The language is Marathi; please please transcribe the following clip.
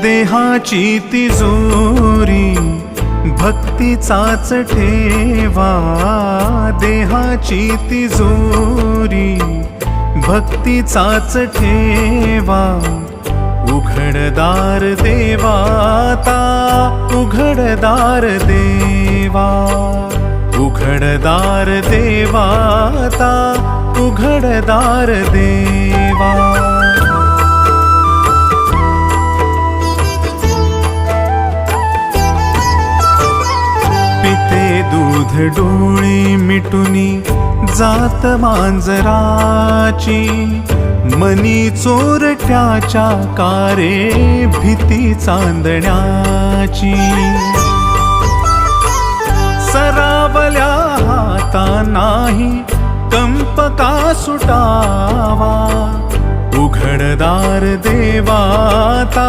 देहाची तिजोरी भक्तीचाच ठेवा, देहाची तिजोरी भक्तीचाच ठेवा. उघडदार देवाता, उघडदार देवा, उघडदार देवाता, उघडदार देवा. पिते दूध डोळे मिटुनी जात मांजराची, मनी चोरट्याच्या कारे भीती चांदण्याची. सरावल्या हाता नाही कंप का सुटावा, उघडदार देवाता.